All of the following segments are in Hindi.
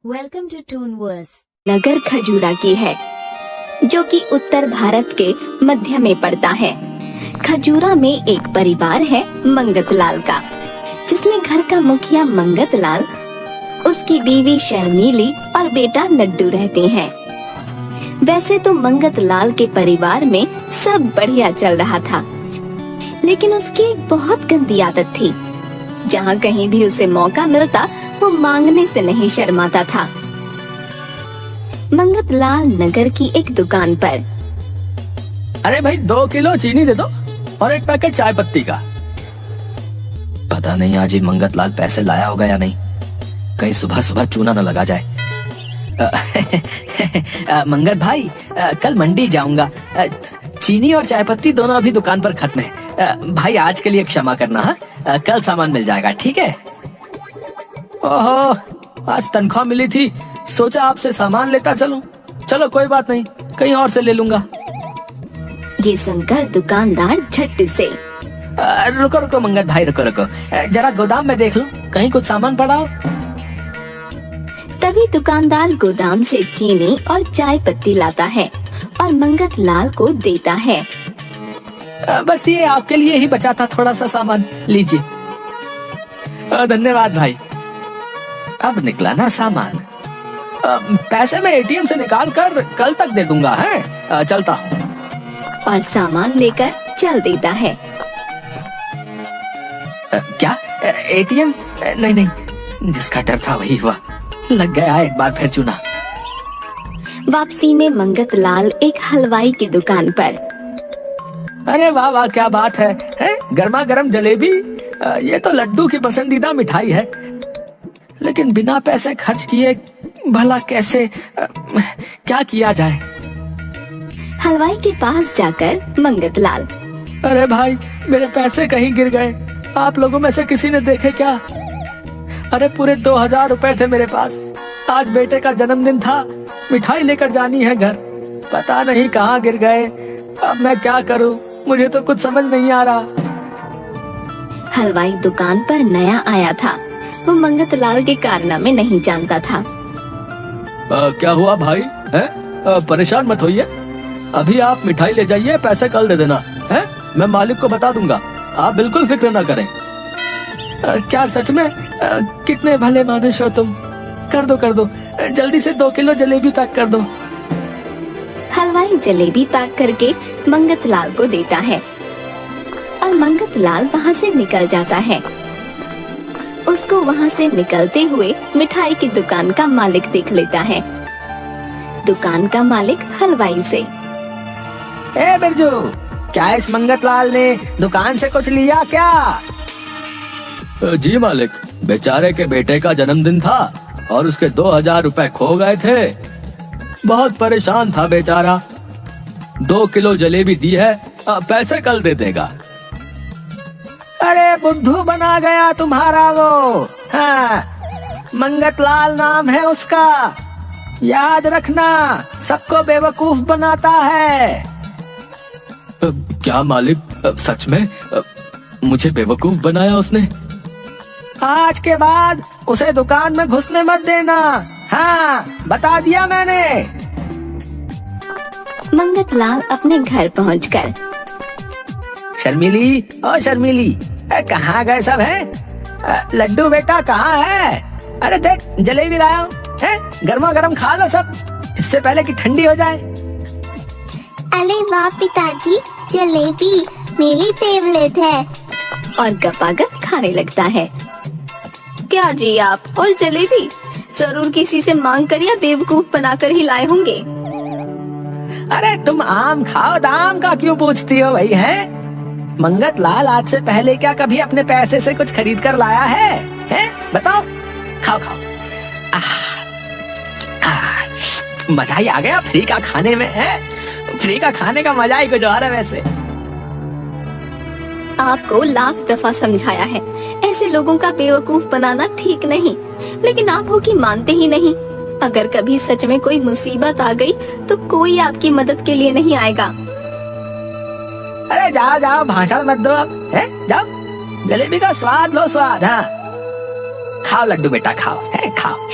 Welcome to टूनवर्स। नगर खजूरा की है, जो कि उत्तर भारत के मध्य में पड़ता है। खजूरा में एक परिवार है मंगतलाल का, जिसमें घर का मुखिया मंगतलाल, उसकी बीवी शर्मीली और बेटा लड्डू रहते हैं। वैसे तो मंगतलाल के परिवार में सब बढ़िया चल रहा था, लेकिन उसकी एक बहुत गंदी आदत थी। जहाँ कहीं भी उसे मौका मिलता वो मांगने से नहीं शर्माता था। मंगतलाल नगर की एक दुकान पर, अरे भाई 2 किलो चीनी दे दो और 1 पैकेट चाय पत्ती का। पता नहीं आज ही मंगतलाल पैसे लाया होगा या नहीं, कहीं सुबह सुबह चूना न लगा जाए। मंगत भाई, कल मंडी जाऊंगा, चीनी और चाय पत्ती दोनों अभी दुकान पर खत्म है। भाई आज के लिए क्षमा करना, हाँ? कल सामान मिल जाएगा, ठीक है? ओहो, आज तनख्वाह मिली थी, सोचा आपसे सामान लेता चलूं। चलो कोई बात नहीं, कहीं और से ले लूंगा। ये सुनकर दुकानदार झट से, रुको रुको मंगत भाई, रुको रुको, जरा गोदाम में देख लो, कहीं कुछ सामान पड़ा हो। तभी दुकानदार गोदाम से चीनी और चाय पत्ती लाता है और मंगतलाल को देता है। बस ये आपके लिए ही बचा था थोड़ा सा सामान, लीजिए। धन्यवाद भाई। अब निकला ना सामान, पैसे मैं एटीएम से निकाल कर कल तक दे दूंगा, है? चलता हूँ। और सामान लेकर चल देता है। क्या एटीएम? नहीं नहीं, जिसका डर था वही हुआ, लग गया एक बार फिर चूना। वापसी में मंगतलाल एक हलवाई की दुकान पर, अरे वाह वाह, क्या बात है? गर्मा गर्म जलेबी, ये तो लड्डू की पसंदीदा मिठाई है। लेकिन बिना पैसे खर्च किए भला कैसे, क्या किया जाए? हलवाई के पास जाकर मंगतलाल, अरे भाई, मेरे पैसे कहीं गिर गए, आप लोगों में से किसी ने देखे क्या? अरे पूरे 2000 रुपए थे मेरे पास, आज बेटे का जन्मदिन था, मिठाई लेकर जानी है घर, पता नहीं कहाँ गिर गए। अब मैं क्या करूँ, मुझे तो कुछ समझ नहीं आ रहा। हलवाई दुकान पर नया आया था, वो मंगतलाल के कारनामे नहीं जानता था। क्या हुआ भाई, है? परेशान मत होइए, अभी आप मिठाई ले जाइए, पैसे कल दे देना, है? मैं मालिक को बता दूंगा, आप बिल्कुल फिक्र ना करें। क्या सच में? कितने भले मानुष हो तुम। कर दो, जल्दी से 2 किलो जलेबी पैक कर दो। हलवाई जलेबी पैक करके मंगतलाल को देता है और मंगतलाल वहाँ से निकल जाता है। उसको वहाँ से निकलते हुए मिठाई की दुकान का मालिक देख लेता है। दुकान का मालिक हलवाई से, ए बिरजू, क्या इस मंगतलाल ने दुकान से कुछ लिया क्या? जी मालिक, बेचारे के बेटे का जन्मदिन था और उसके 2000 रुपए खो गए थे, बहुत परेशान था बेचारा। 2 किलो जलेबी दी है, पैसे कल दे देगा। अरे बुद्धू बना गया तुम्हारा वो, हाँ, मंगतलाल नाम है उसका, याद रखना, सबको बेवकूफ बनाता है। क्या मालिक, सच में मुझे बेवकूफ बनाया उसने? आज के बाद उसे दुकान में घुसने मत देना, हाँ, बता दिया मैंने। मंगतलाल अपने घर पहुंचकर, शर्मीली, ओ शर्मीली, कहाँ गए सब हैं? लड्डू बेटा कहाँ है? अरे देख, जलेबी लाया हूँ, है? गर्मा गर्म खा लो सब, इससे पहले कि ठंडी हो जाए। अरे वाह पिताजी, जलेबी मेरी फेवरेट है। और गपागप खाने लगता है। क्या जी आप, और जलेबी? जरूर किसी से मांग कर या बेवकूफ बनाकर ही लाए होंगे। अरे तुम आम खाओ, दाम का क्यों पूछती हो भाई, है? मंगतलाल आज से पहले क्या कभी अपने पैसे से कुछ खरीद कर लाया है? हैं? बताओ, खाओ खाओ। मजा ही आ गया फ्री का खाने में, है? फ्री का खाने का मजा ही कुछ और है वैसे। आपको लाख दफा समझाया है, ऐसे लोगों का बेवकूफ बनाना ठीक नहीं, लेकिन आप हो कि मानते ही नहीं। अगर कभी सच में कोई मुसीबत आ गई तो कोई आपकी मदद के लिए नहीं आएगा। अरे जाओ जाओ, भाषण मत दो अब, है? जाओ, जलेबी का स्वाद लो, स्वाद, हाँ। खाओ लड्डू बेटा, खाओ, है? खाओ।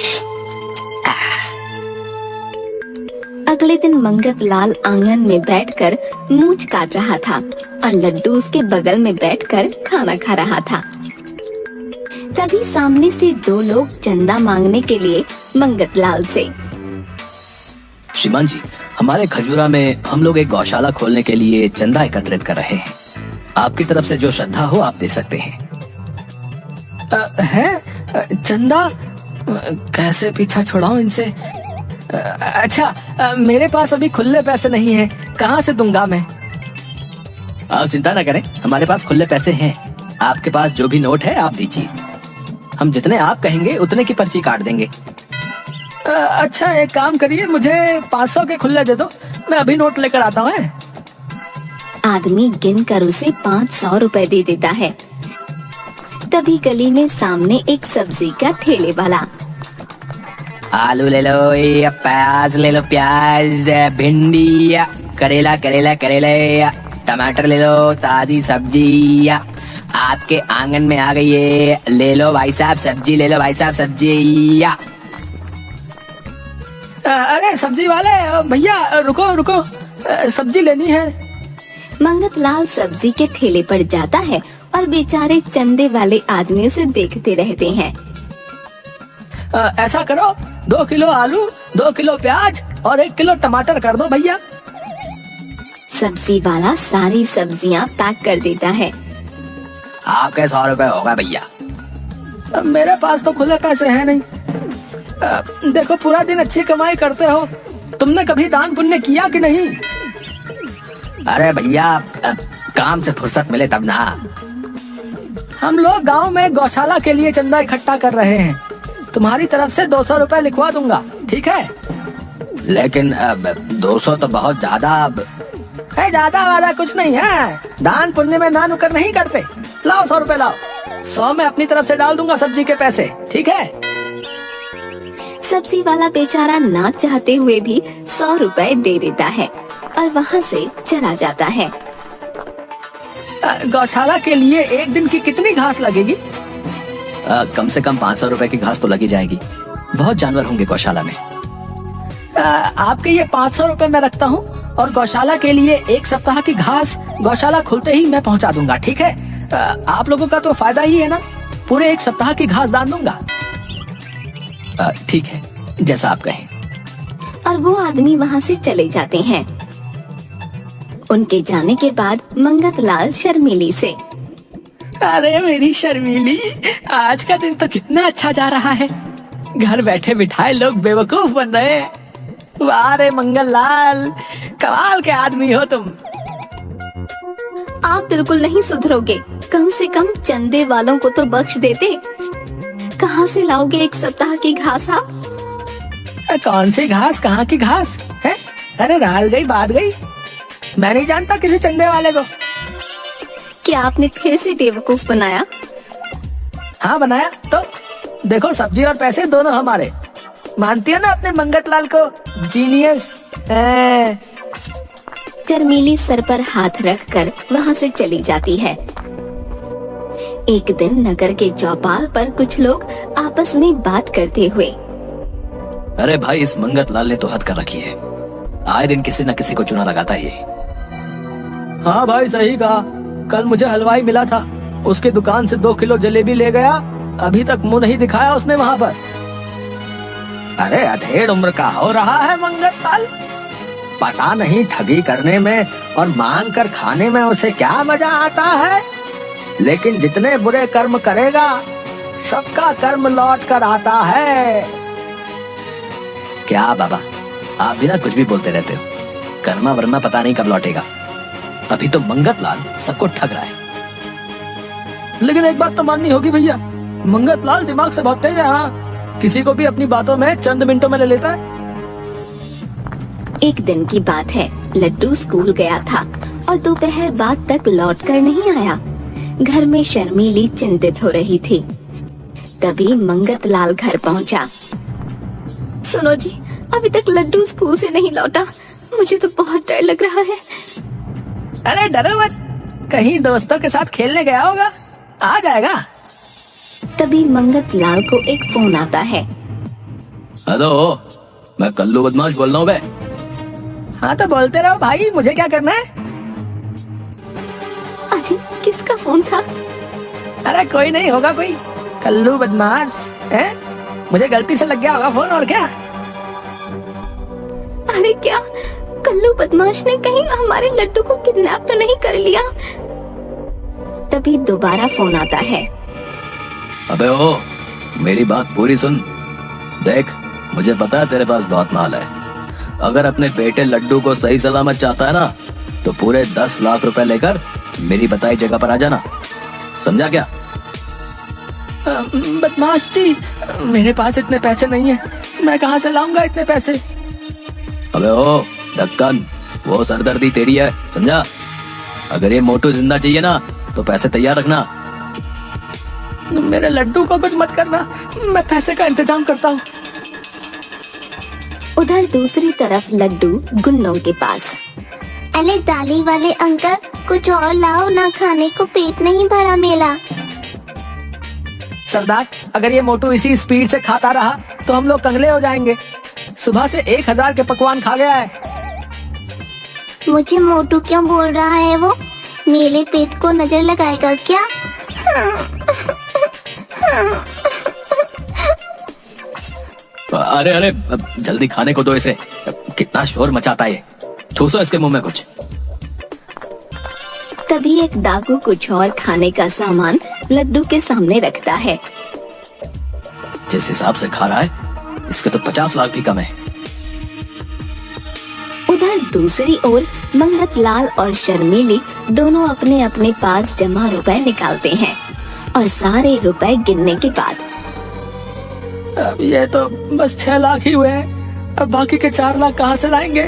अगले दिन मंगत लाल आंगन में बैठकर मूंछ काट रहा था और लड्डू उसके बगल में बैठकर खाना खा रहा था। तभी सामने से दो लोग चंदा मांगने के लिए मंगत लाल से। श्रीमान जी, हमारे खजूरा में हम लोग एक गौशाला खोलने के लिए चंदा एकत्रित कर रहे हैं। आपकी तरफ से जो श्रद्धा हो आप दे सकते हैं। चंदा? कैसे पीछा छुड़ाऊं इनसे? अच्छा, मेरे पास अभी खुले पैसे नहीं हैं, कहाँ से दूंगा मैं? आप चिंता न करें, हमारे पास खुले पैसे हैं। आपके पास जो भी नोट है आप दीजिए, हम जितने आप कहेंगे उतने की पर्ची काट देंगे। अच्छा, एक काम करिए, मुझे 500 के खुले दे दो, मैं अभी नोट लेकर आता हूँ। आदमी गिन कर उसे 500 रुपए दे देता है। तभी गली में सामने एक सब्जी का ठेले वाला। आलू ले लो, या प्याज ले लो, प्याज, भिंडी, करेला करेला करेला, टमाटर ले लो, ताजी सब्जी आपके आंगन में आ गई है, ले लो भाई साहब सब्जी, ले लो भाई साहब सब्जी। अरे सब्जी वाले भैया, रुको रुको, सब्जी लेनी है। मंगत लाल सब्जी के ठेले पर जाता है और बेचारे चंदे वाले आदमी उसे देखते रहते हैं। ऐसा करो, 2 किलो आलू, 2 किलो प्याज और 1 किलो टमाटर कर दो भैया। सब्जी वाला सारी सब्जियां पैक कर देता है। आपके 100 रुपए होगा भैया। मेरे पास तो खुले पैसे हैं नहीं। देखो, पूरा दिन अच्छी कमाई करते हो, तुमने कभी दान पुण्य किया कि नहीं? अरे भैया, काम से फुर्सत मिले तब ना। हम लोग गांव में गौशाला के लिए चंदा इकट्ठा कर रहे हैं, तुम्हारी तरफ से 200 रुपए लिखवा दूंगा, ठीक है? लेकिन 200 तो बहुत ज्यादा। ज्यादा वाला कुछ नहीं है, दान पुण्य में ना नुकर नहीं करते। लाओ 100 रुपए लाओ, 100 में अपनी तरफ से डाल दूंगा सब्जी के पैसे, ठीक है? सब्जी वाला बेचारा ना चाहते हुए भी 100 रुपए दे देता है और वहाँ से चला जाता है। गौशाला के लिए एक दिन की कितनी घास लगेगी? कम से कम 500 रुपए की घास तो लगी जाएगी, बहुत जानवर होंगे गौशाला में। आपके ये 500 रुपए मैं रखता हूँ और गौशाला के लिए 1 सप्ताह की घास गौशाला खुलते ही मैं पहुँचा दूंगा, ठीक है? आप लोगों का तो फायदा ही है ना, पूरे 1 सप्ताह की घास दान दूंगा। ठीक है, जैसा आप कहें। और वो आदमी वहाँ से चले जाते हैं। उनके जाने के बाद मंगत लाल शर्मीली से। अरे मेरी शर्मीली, आज का दिन तो कितना अच्छा जा रहा है, घर बैठे बिठाए लोग बेवकूफ बन रहे हैं। वाह रे मंगल लाल, कमाल के आदमी हो तुम। आप बिल्कुल नहीं सुधरोगे, कम से कम चंदे वालों को तो बख्श देते। कहाँ से लाओगे 1 सप्ताह की घास आप? कौन सी घास, कहाँ की घास है? अरे राल गई बात गई, मैं नहीं जानता किसी चंदे वाले को। क्या आपने फिर से बेवकूफ बनाया? हाँ बनाया तो। देखो, सब्जी और पैसे दोनों हमारे। मानती है ना अपने मंगत लाल को जीनियस? शर्मीली सर पर हाथ रखकर वहाँ से चली जाती है। एक दिन नगर के चौपाल पर कुछ लोग आपस में बात करते हुए। अरे भाई, इस मंगत लाल ने तो हद कर रखी है, आए दिन किसी न किसी को चुना लगाता है ये। हाँ भाई, सही कहा। कल मुझे हलवाई मिला था, उसकी दुकान से 2 किलो जलेबी ले गया, अभी तक मुंह नहीं दिखाया उसने वहाँ पर। अरे अधेड़ उम्र का हो रहा है मंगत लाल, पता नहीं ठगी करने में और मांग कर खाने में उसे क्या मजा आता है, लेकिन जितने बुरे कर्म करेगा सबका कर्म लौट कर आता है। क्या बाबा, आप भी ना कुछ भी बोलते रहते हो, कर्मा वर्मा पता नहीं कब लौटेगा। अभी तो मंगत लाल सबको ठग रहा है। लेकिन एक बात तो माननी होगी भैया, मंगत लाल दिमाग से बहुत तेज है। हाँ, किसी को भी अपनी बातों में चंद मिनटों में ले लेता है। एक दिन की बात है, लड्डू स्कूल गया था और दोपहर बाद तक लौट कर नहीं आया। घर में शर्मीली चिंतित हो रही थी। तभी मंगत लाल घर पहुंचा। सुनो जी, अभी तक लड्डू स्कूल से नहीं लौटा, मुझे तो बहुत डर लग रहा है। अरे डरो मत, कहीं दोस्तों के साथ खेलने गया होगा, आ जाएगा। तभी मंगत लाल को एक फोन आता है। हेलो, मैं कल्लू बदमाश बोल रहा हूँ बे। हाँ तो बोलते रहो भाई, मुझे क्या करना है? अजी किसका फोन था? अरे कोई नहीं, होगा कोई कल्लू बदमाश है, मुझे गलती से लग गया होगा फोन, और क्या। अरे क्या कल्लू बदमाश ने कहीं हमारे लड्डू को किडनैप तो नहीं कर लिया? तभी दोबारा फोन आता है। अबे ओ, मेरी बात पूरी सुन। देख, मुझे पता है तेरे पास बहुत माल है। अगर अपने बेटे लड्डू को सही सलामत चाहता है ना, तो पूरे 10 लाख रुपए लेकर मेरी बताई जगह पर आ जाना, समझा क्या? बदमाश जी, मेरे पास इतने पैसे नहीं है, मैं कहाँ से लाऊंगा इतने पैसे? अबे ओ ढक्कन, वो सरदर्दी तेरी है, समझा? अगर ये मोटू जिंदा चाहिए ना, तो पैसे तैयार रखना। मेरे लड्डू को कुछ मत करना, मैं पैसे का इंतजाम करता हूँ। उधर दूसरी तरफ लड्डू गुन्नों के पास। अरे दाली वाले अंकल, कुछ और लाओ ना, खाने को पेट नहीं भरा मेरा। सरदार, अगर ये मोटू इसी स्पीड से खाता रहा तो हम लोग कंगले हो जाएंगे। सुबह से 1000 के पकवान खा गया है। मुझे मोटू क्यों बोल रहा है वो? मेरे पेट को नजर लगाएगा क्या? अरे अरे, जल्दी खाने को दो इसे, कितना शोर मचाता है ये। ठूसो इसके मुंह में कुछ। तभी एक डाकू कुछ और खाने का सामान लड्डू के सामने रखता है। जिस हिसाब से खा रहा है, इसके तो 50 लाख भी कम है। उधर दूसरी ओर मंगत लाल और शर्मीली दोनों अपने अपने पास जमा रुपए निकालते हैं और सारे रुपए गिनने के बाद अब ये तो बस 6 लाख ही हुए हैं, अब बाकी के 4 लाख कहाँ से लाएंगे?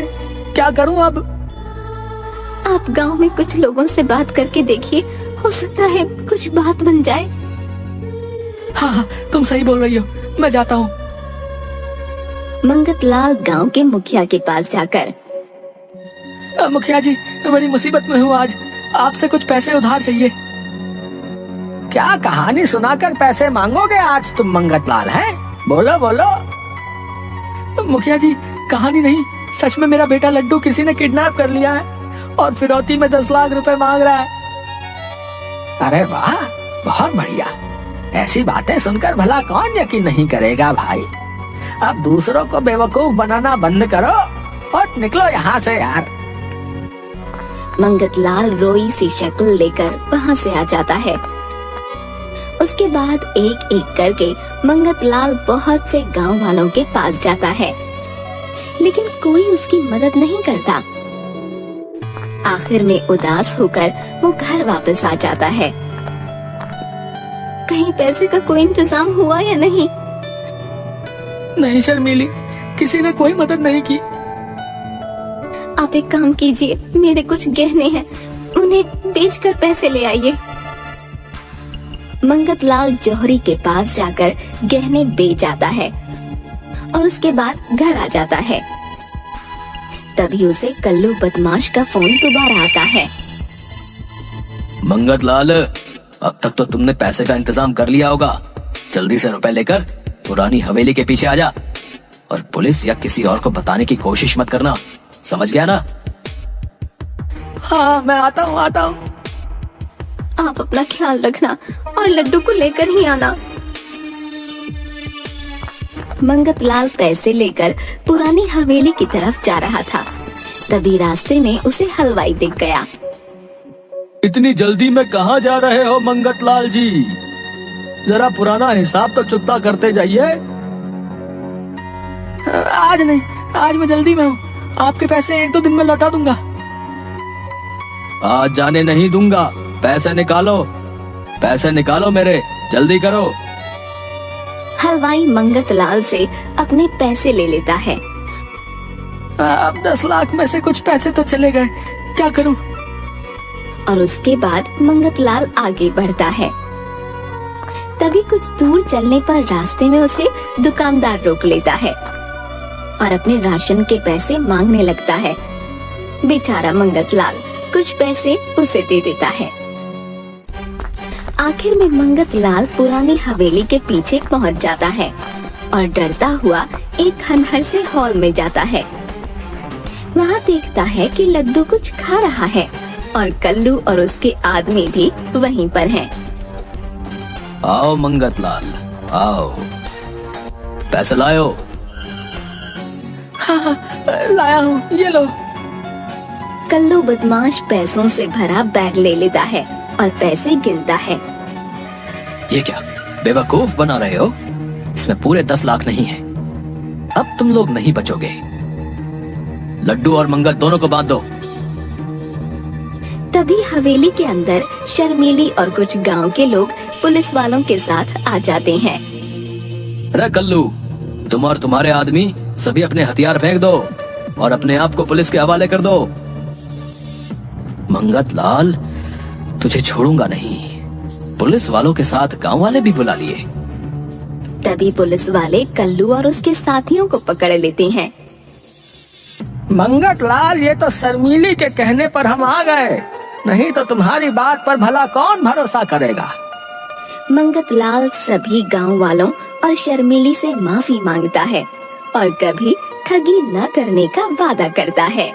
क्या करूँ अब? आप गांव में कुछ लोगों से बात करके देखिए, हो सकता है कुछ बात बन जाए। हाँ, तुम सही बोल रही हो, मैं जाता हूँ। मंगत लाल गाँव के मुखिया के पास जाकर, मुखिया जी, बड़ी मुसीबत में हूँ आज, आपसे कुछ पैसे उधार चाहिए। क्या कहानी सुनाकर पैसे मांगोगे आज तुम मंगत लाल, हैं? बोलो बोलो। मुखिया जी, कहानी नहीं, सच में मेरा बेटा लड्डू किसी ने किडनैप कर लिया है और फिरौती में 10 लाख रुपए मांग रहा है। अरे वाह, बहुत बढ़िया। ऐसी बातें सुनकर भला कौन यकीन नहीं करेगा भाई। अब दूसरों को बेवकूफ बनाना बंद करो और निकलो यहाँ से यार। मंगत लाल रोई सी शक्ल लेकर वहाँ से आ जाता है। उसके बाद एक एक करके मंगत लाल बहुत से गांव वालों के पास जाता है, लेकिन कोई उसकी मदद नहीं करता। आखिर में उदास होकर वो घर वापस आ जाता है। कहीं पैसे का कोई इंतजाम हुआ या नहीं? नहीं शर्मीली, किसी ने कोई मदद नहीं की। आप एक काम कीजिए, मेरे कुछ गहने हैं, उन्हें बेचकर पैसे ले आइए। मंगत लाल जौहरी के पास जाकर गहने बेच आता है और उसके बाद घर आ जाता है। तभी उसे कल्लू बदमाश का फोन दोबारा आता है। मंगत लाल, अब तक तो तुमने पैसे का इंतजाम कर लिया होगा। जल्दी से रुपए लेकर पुरानी हवेली के पीछे आ जा और पुलिस या किसी और को बताने की कोशिश मत करना, समझ गया ना? हाँ, मैं आता हूँ। आप अपना ख्याल रखना और लड्डू को लेकर ही आना। मंगत लाल पैसे लेकर पुरानी हवेली की तरफ जा रहा था। तभी रास्ते में उसे हलवाई दिख गया। इतनी जल्दी में कहाँ जा रहे हो मंगत लाल जी? जरा पुराना हिसाब तो चुकता करते जाइए। आज नहीं, आज मैं जल्दी में हूँ, आपके पैसे 1-2 दिन में लौटा दूंगा। आज जाने नहीं दूंगा, पैसे निकालो मेरे, जल्दी करो। हलवाई मंगत लाल से अपने पैसे ले लेता है। अब 10 लाख में से कुछ पैसे तो चले गए, क्या करूं? और उसके बाद मंगत लाल आगे बढ़ता है। तभी कुछ दूर चलने पर रास्ते में उसे दुकानदार रोक लेता है और अपने राशन के पैसे मांगने लगता है। बेचारा मंगत लाल कुछ पैसे उसे दे देता है। आखिर में मंगत लाल पुरानी हवेली के पीछे पहुंच जाता है और डरता हुआ एक खंडहर से हॉल में जाता है। वहाँ देखता है कि लड्डू कुछ खा रहा है और कल्लू और उसके आदमी भी वहीं पर हैं। आओ मंगतलाल, आओ, पैसे लायो। हाँ, लाया हूँ, ये लो। कल्लू बदमाश पैसों से भरा बैग ले लेता है और पैसे गिनता है। ये क्या बेवकूफ बना रहे हो? इसमें पूरे 10 लाख नहीं है। अब तुम लोग नहीं बचोगे। लड्डू और मंगत दोनों को बांध दो। तभी हवेली के अंदर शर्मीली और कुछ गांव के लोग पुलिस वालों के साथ आ जाते हैं। अरे कल्लू, तुम और तुम्हारे आदमी सभी अपने हथियार फेंक दो और अपने आप को पुलिस के हवाले कर दो। मंगतलाल, तुझे छोड़ूंगा नहीं। पुलिस वालों के साथ गांव वाले भी बुला लिए। तभी पुलिस वाले कल्लू और उसके साथियों को पकड़ लेते हैं। मंगतलाल, ये तो शर्मीली के कहने पर हम आ गए, नहीं तो तुम्हारी बात पर भला कौन भरोसा करेगा। मंगतलाल सभी गांव वालों और शर्मीली से माफी मांगता है और कभी ठगी न करने का वादा करता है।